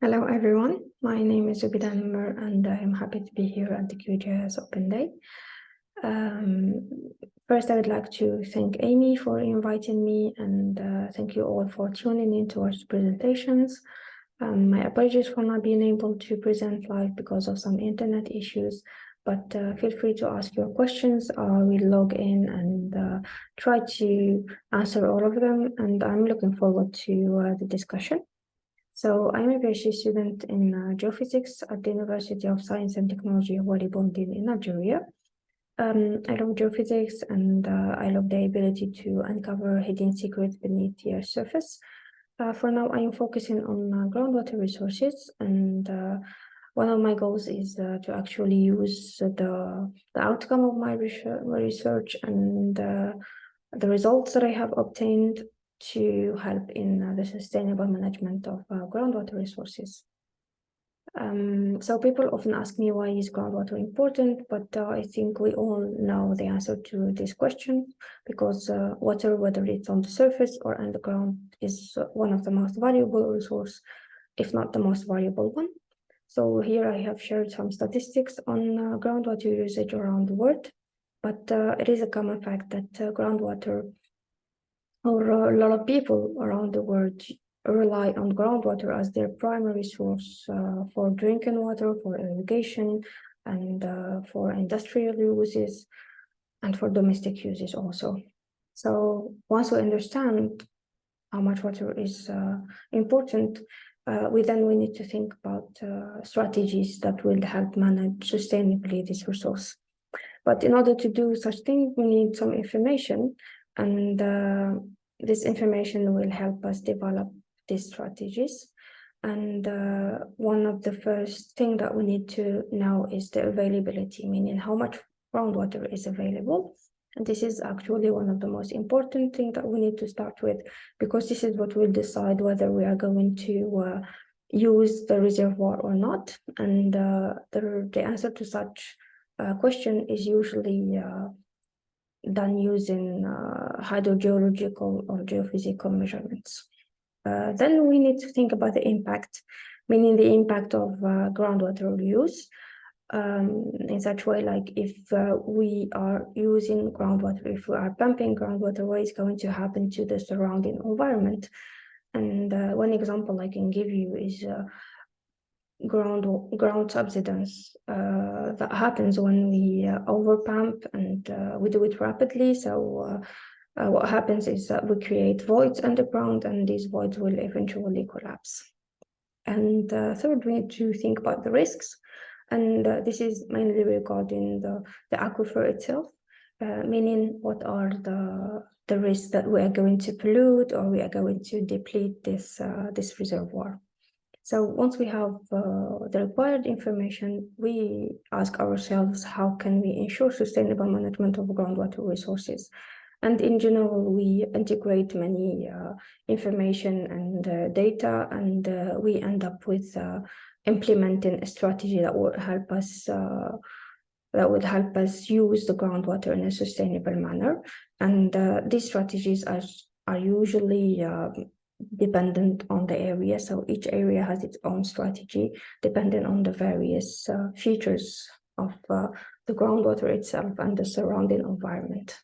Hello everyone, my name is Zubida Nummer and I am happy to be here at the QGIS Open Day. First, I would like to thank Amy for inviting me and thank you all for tuning in to our presentations. My apologies for not being able to present live because of some internet issues, but feel free to ask your questions. We'll log in and try to answer all of them, and I'm looking forward to the discussion. So I'm a PhD student in Geophysics at the University of Science and Technology of WaPOR in Algeria. I love geophysics and I love the ability to uncover hidden secrets beneath the Earth's surface. For now, I am focusing on groundwater resources, and one of my goals is to actually use the outcome of my research and the results that I have obtained to help in the sustainable management of groundwater resources. So people often ask me, why is groundwater important? But I think we all know the answer to this question, because water, whether it's on the surface or underground, is one of the most valuable resources, if not the most valuable one. So here I have shared some statistics on groundwater usage around the world, but it is a common fact that groundwater, or a lot of people around the world, rely on groundwater as their primary source for drinking water, for irrigation, and for industrial uses, and for domestic uses also. So once we understand how much water is important, we need to think about strategies that will help manage sustainably this resource. But in order to do such thing, we need some information, and this information will help us develop these strategies. And one of the first thing that we need to know is the availability, meaning how much groundwater is available. And this is actually one of the most important things that we need to start with, because this is what will decide whether we are going to use the reservoir or not. And the answer to such question is usually done using hydrogeological or geophysical measurements. Then we need to think about the impact, meaning the impact of groundwater use. In such way, like if we are using groundwater, if we are pumping groundwater, what is going to happen to the surrounding environment? And one example I can give you is ground subsidence that happens when we over pump, and we do it rapidly. So what happens is that we create voids underground, and these voids will eventually collapse. And third, we need to think about the risks, and this is mainly regarding the aquifer itself, meaning what are the risks that we are going to pollute, or we are going to deplete this reservoir. So once we have the required information, we ask ourselves, how can we ensure sustainable management of groundwater resources? And in general, we integrate many information and data, and we end up with implementing a strategy that will help us use the groundwater in a sustainable manner. And these strategies are usually dependent on the area. So each area has its own strategy depending on the various features of the groundwater itself and the surrounding environment.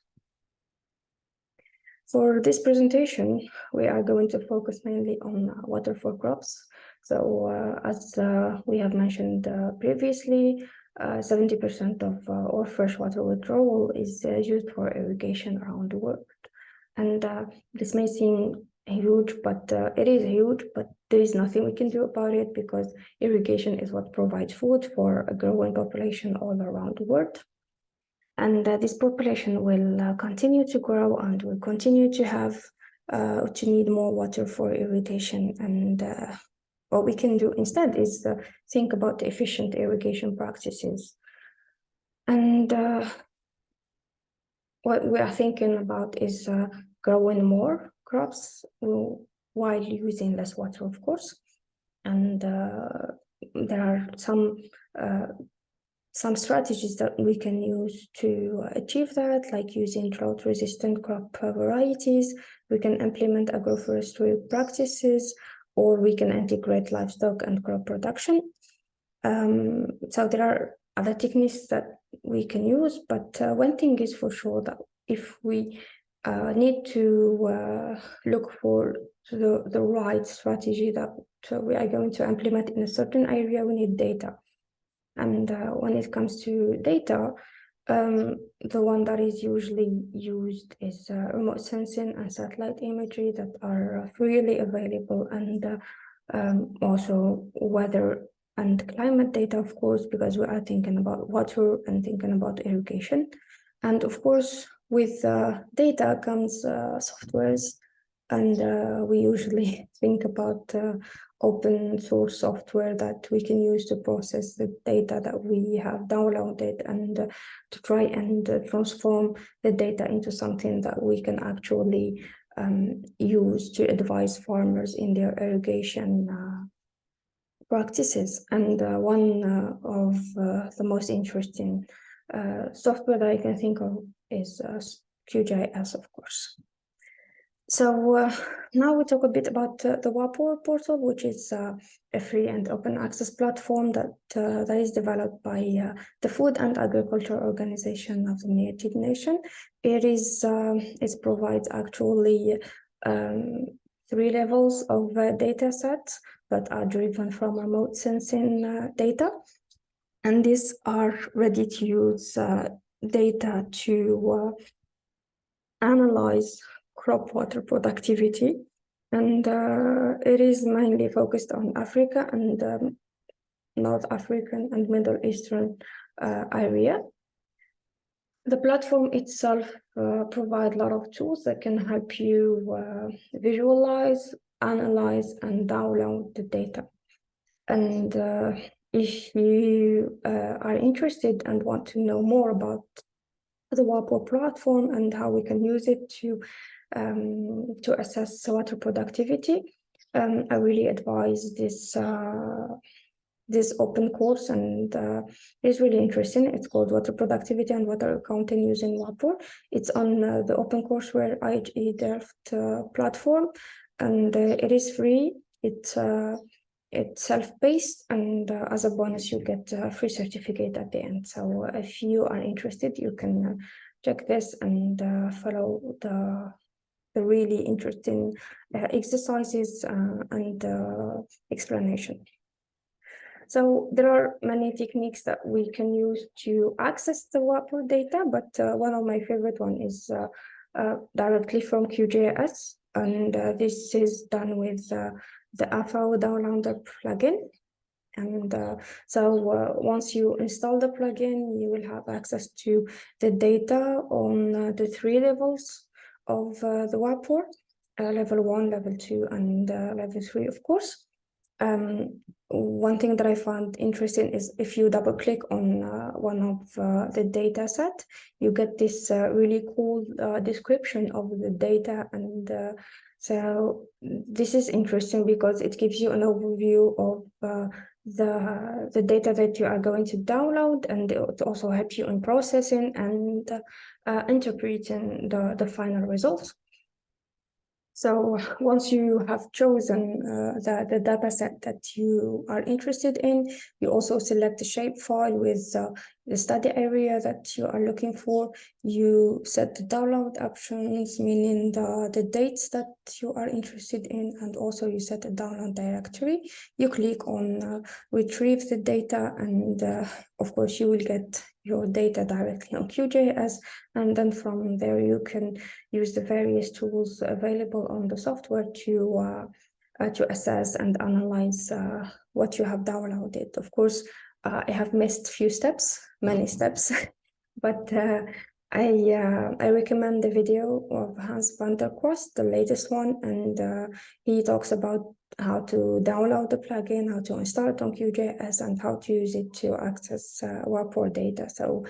For this presentation, we are going to focus mainly on water for crops. So as we have mentioned previously, 70% of all freshwater withdrawal is used for irrigation around the world. And this may seem huge, but it is huge, but there is nothing we can do about it, because irrigation is what provides food for a growing population all around the world. And this population will continue to grow and will continue to have to need more water for irrigation. And what we can do instead is think about the efficient irrigation practices. And what we are thinking about is growing more crops while using less water, of course. And there are some strategies that we can use to achieve that, like using drought-resistant crop varieties. We can implement agroforestry practices, or we can integrate livestock and crop production. So there are other techniques that we can use, but one thing is for sure that if we need to look for the right strategy that we are going to implement in a certain area, we need data. And when it comes to data, the one that is usually used is remote sensing and satellite imagery that are freely available, and also weather and climate data, of course, because we are thinking about water and thinking about irrigation. And of course, with data comes softwares, and we usually think about open source software that we can use to process the data that we have downloaded, and to try and transform the data into something that we can actually use to advise farmers in their irrigation practices. And one of the most interesting software that I can think of is QGIS, of course. So now we talk a bit about the WaPOR portal, which is a free and open access platform that is developed by the Food and Agriculture Organization of the Mitidja Nation. It provides actually 3 levels of data sets that are driven from remote sensing data, and these are ready to use data to analyze crop water productivity, and it is mainly focused on Africa and North African and Middle Eastern area. The platform itself provides a lot of tools that can help you visualize, analyze, and download the data. And if you are interested and want to know more about the WaPOR platform and how we can use it to assess water productivity, I really advise this open course, and it's really interesting. It's called Water Productivity and Water Accounting using WaPOR. It's on the open courseware IHE Delft platform, and it is free. It's self-paced, and as a bonus, you get a free certificate at the end. So if you are interested, you can check this and follow the really interesting exercises and explanation. So there are many techniques that we can use to access the WaPOR data, but one of my favorite one is directly from QGIS, and this is done with the FAIO Downloader plugin. And so once you install the plugin, you will have access to the data on the 3 levels of the WaPOR, level 1, level 2, and level 3, of course. One thing that I found interesting is if you double click on one of the data set, you get this really cool description of the data, and so this is interesting because it gives you an overview of the data that you are going to download, and it also helps you in processing and interpreting the final results. So once you have chosen the data set that you are interested in, you also select the shapefile with the study area that you are looking for. You set the download options, meaning the dates that you are interested in, and also you set a download directory. You click on retrieve the data, and of course you will get your data directly on QGIS, and then from there you can use the various tools available on the software to assess and analyze what you have downloaded. Of course, I have missed many steps, but I recommend the video of Hans van der Kwast, the latest one, and he talks about how to download the plugin, how to install it on QGIS, and how to use it to access WaPOR data. So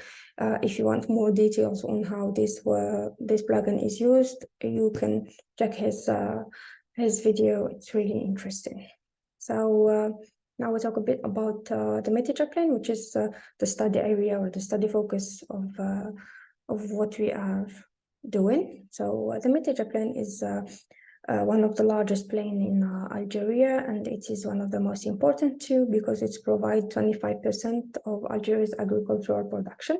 if you want more details on how this plugin is used, you can check his video. It's really interesting. So now we talk a bit about the Mitidja plane, which is the study area or the study focus of what we are doing. So the Mitidja plane is one of the largest plain in Algeria, and it is one of the most important too because it provides 25% of Algeria's agricultural production.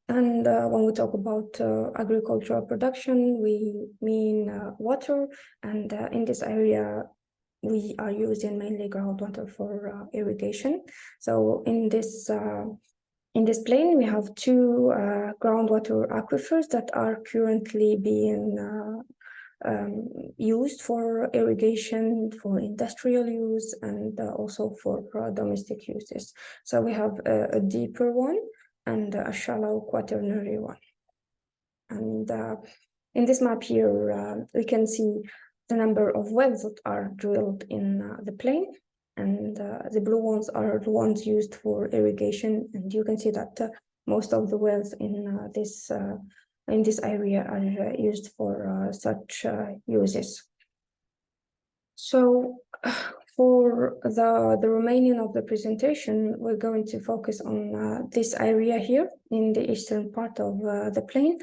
And when we talk about agricultural production, we mean water, and in this area, we are using mainly groundwater for irrigation. So in this plain, we have two groundwater aquifers that are currently being used for irrigation, for industrial use, and also for domestic uses. So we have a deeper one and a shallow quaternary one. And in this map here, we can see the number of wells that are drilled in the plain, and the blue ones are the ones used for irrigation. And you can see that most of the wells in this area are used for such uses. So for the remaining of the presentation, we're going to focus on this area here in the eastern part of the plain,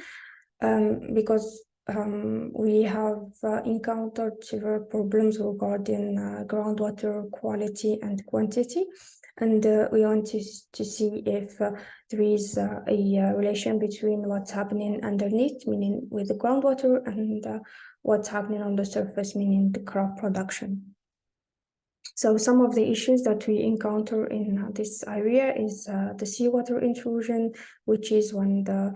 because we have encountered several problems regarding groundwater quality and quantity. And we want to see if there is a relation between what's happening underneath, meaning with the groundwater, and what's happening on the surface, meaning the crop production. So some of the issues that we encounter in this area is the seawater intrusion, which is when the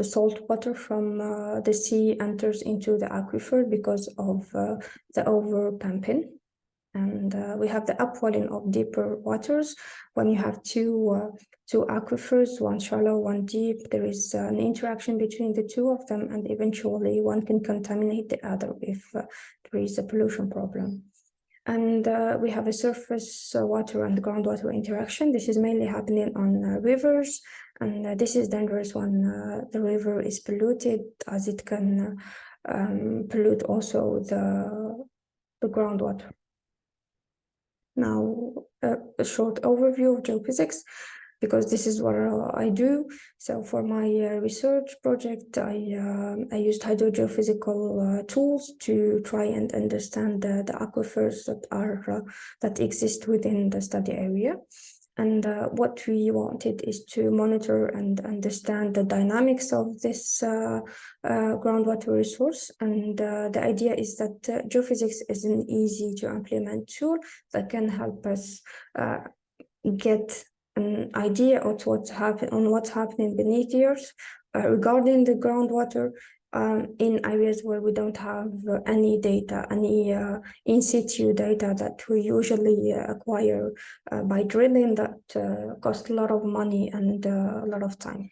salt water from the sea enters into the aquifer because of the over-pumping. And we have the upwelling of deeper waters. When you have two aquifers, one shallow, one deep, there is an interaction between the two of them, and eventually one can contaminate the other if there is a pollution problem. And we have a surface water and groundwater interaction. This is mainly happening on rivers, and this is dangerous when the river is polluted, as it can pollute also the groundwater. Now, a short overview of geophysics, because this is what I do. So for my research project, I used hydrogeophysical tools to try and understand the aquifers that exist within the study area. And what we wanted is to monitor and understand the dynamics of this groundwater resource. And the idea is that geophysics is an easy to implement tool that can help us get an idea of what's happening beneath the earth regarding the groundwater in areas where we don't have any data, any in situ data that we usually acquire by drilling, that cost a lot of money and a lot of time.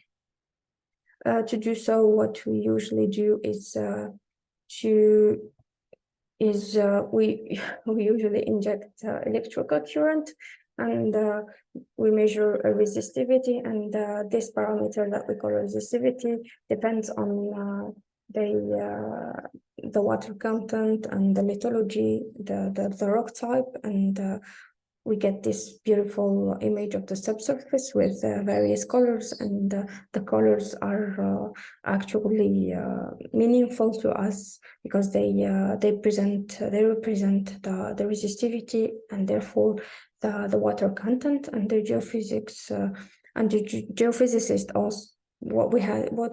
To do so, what we usually do is we usually inject electrical current, and we measure a resistivity, and this parameter that we call resistivity depends on the water content and the lithology, the rock type, and we get this beautiful image of the subsurface with various colors, and the colors are actually meaningful to us because they represent the resistivity, and therefore the water content. And the geophysics and the geophysicist also, what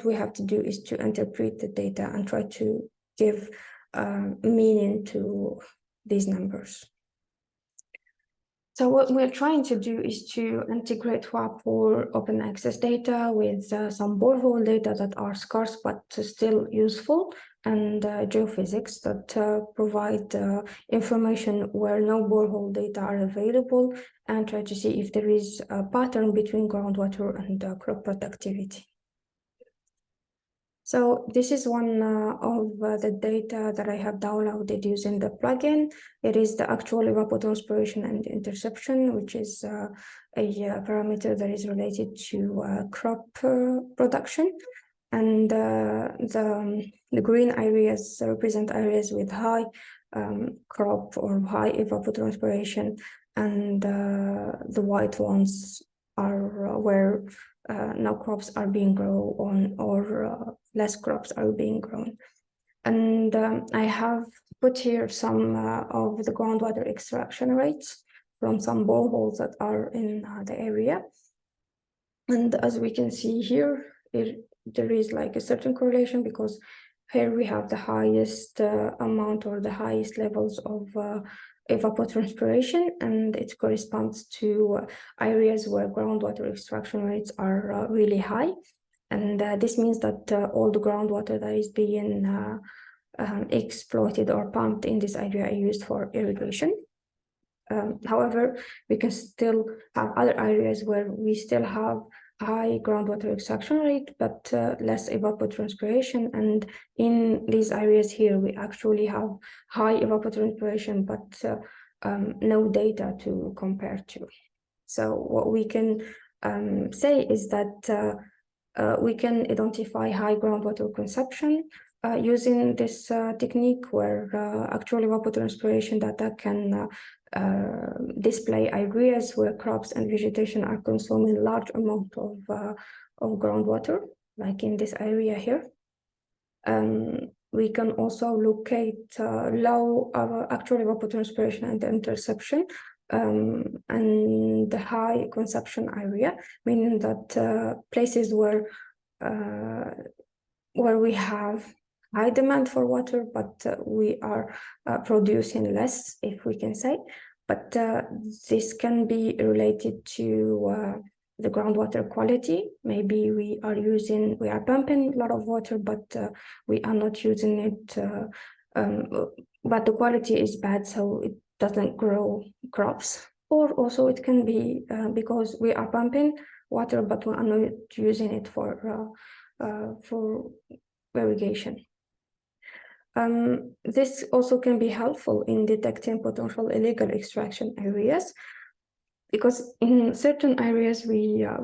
we have to do is to interpret the data and try to give meaning to these numbers. So what we're trying to do is to integrate WaPOR open access data with some borehole data that are scarce but still useful, and geophysics that provide information where no borehole data are available, and try to see if there is a pattern between groundwater and crop productivity. So this is one of the data that I have downloaded using the plugin. It is the actual evapotranspiration and interception, which is a parameter that is related to crop production. And the green areas represent areas with high crop or high evapotranspiration, and the white ones are where no crops are being grown on, or less crops are being grown. And I have put here some of the groundwater extraction rates from some boreholes that are in the area. And as we can see here, there is like a certain correlation, because here we have the highest amount or the highest levels of evapotranspiration, and it corresponds to areas where groundwater extraction rates are really high. And this means that all the groundwater that is being exploited or pumped in this area are used for irrigation. However, we can still have other areas where we still have high groundwater extraction rate, but less evapotranspiration. And in these areas here, we actually have high evapotranspiration, but no data to compare to. So what we can say is that we can identify high groundwater consumption using this technique, where actual evapotranspiration data can display areas where crops and vegetation are consuming large amount of groundwater, like in this area here. We can also locate low actual evapotranspiration and interception, and the high consumption area, meaning that places where we have high demand for water, but we are producing less, if we can say. But this can be related to the groundwater quality. Maybe we are pumping a lot of water, but we are not using it, but the quality is bad, so it doesn't grow crops. Or also it can be because we are pumping water, but we are not using it for irrigation. This also can be helpful in detecting potential illegal extraction areas, because in certain areas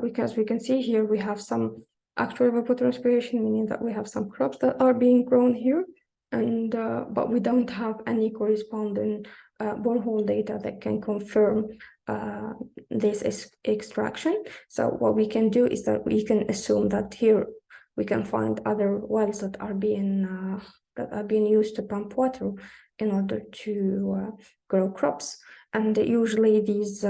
because we can see here, we have some actual evapotranspiration, meaning that we have some crops that are being grown here, and but we don't have any corresponding borehole data that can confirm this extraction. So what we can do is that we can assume that here we can find other wells that are being used to pump water in order to grow crops. And usually these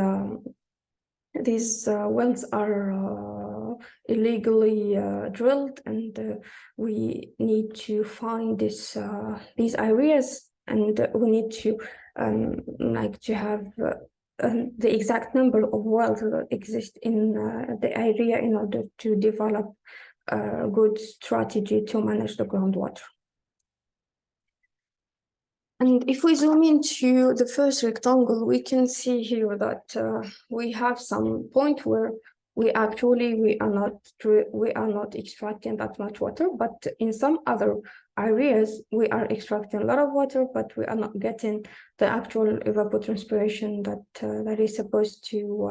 wells are illegally drilled, and we need to find these areas, and we need to have the exact number of wells that exist in the area in order to develop a good strategy to manage the groundwater. And if we zoom into the first rectangle, we can see here that we have some point where we are not extracting that much water, but in some other areas we are extracting a lot of water, but we are not getting the actual evapotranspiration that is supposed to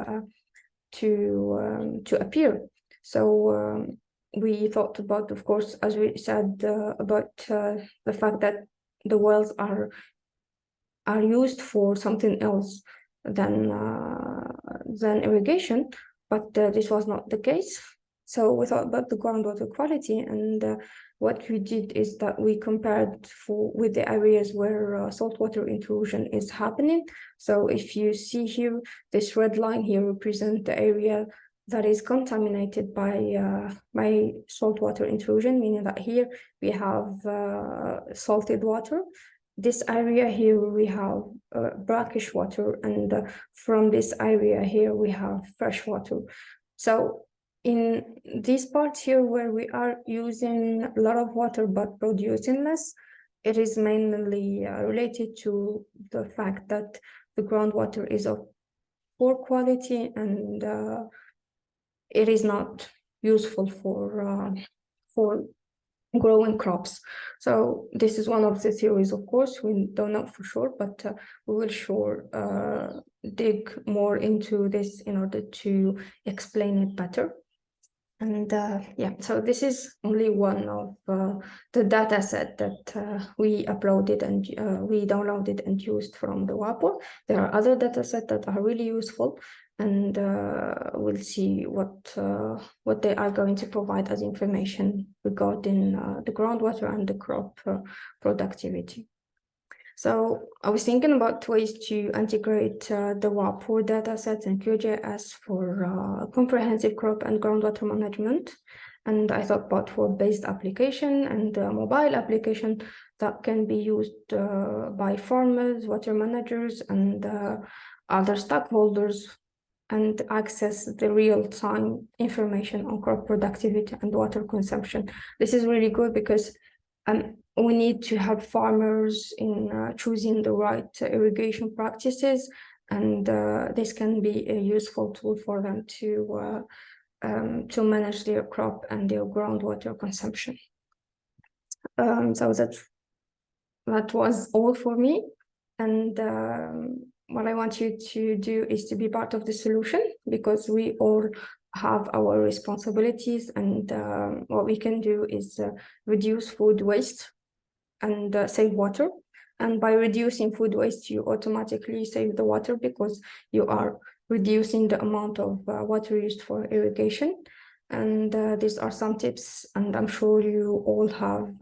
appear. So we thought about, of course, as we said, about the fact that the wells are used for something else than irrigation, but this was not the case. So we thought about the groundwater quality, and what we did is that we compared with the areas where saltwater intrusion is happening. So if you see here, this red line here represents the area that is contaminated by saltwater intrusion, meaning that here we have salted water. This area here we have brackish water, and from this area here we have fresh water. So in these parts here where we are using a lot of water but producing less, it is mainly related to the fact that the groundwater is of poor quality, and it is not useful for growing crops. So this is one of the theories. Of course, we don't know for sure, but we will dig more into this in order to explain it better. And yeah, so this is only one of the data set that we uploaded and we downloaded and used from the WaPOR. There are other data sets that are really useful, and we'll see what they are going to provide as information regarding the groundwater and the crop productivity. So I was thinking about ways to integrate the WaPOR datasets and QGIS for comprehensive crop and groundwater management. And I thought about web-based application and mobile application that can be used by farmers, water managers, and other stakeholders, and access the real-time information on crop productivity and water consumption. This is really good because we need to help farmers in choosing the right irrigation practices, and this can be a useful tool for them to manage their crop and their groundwater consumption. So that was all for me, and what I want you to do is to be part of the solution, because we all have our responsibilities, and what we can do is reduce food waste and save water. And by reducing food waste, you automatically save the water because you are reducing the amount of water used for irrigation. And these are some tips, and I'm sure you all have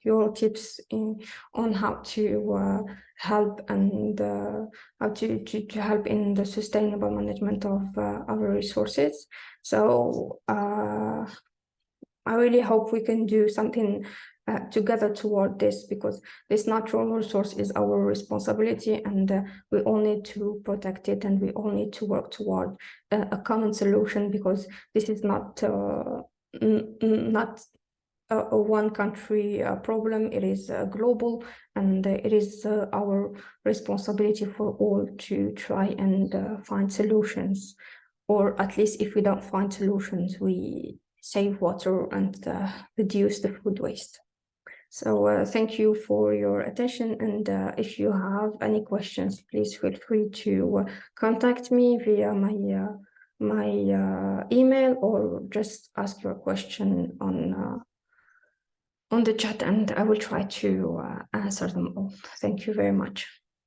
your tips on how to help, and how to help in the sustainable management of our resources. So I really hope we can do something together toward this, because this natural resource is our responsibility, and we all need to protect it, and we all need to work toward a common solution, because this is not a one country problem. It is global, and it is our responsibility for all to try and find solutions, or at least if we don't find solutions, we save water and reduce the food waste. So thank you for your attention, and if you have any questions, please feel free to contact me via my email, or just ask your question on the chat, and I will try to answer them all. Thank you very much.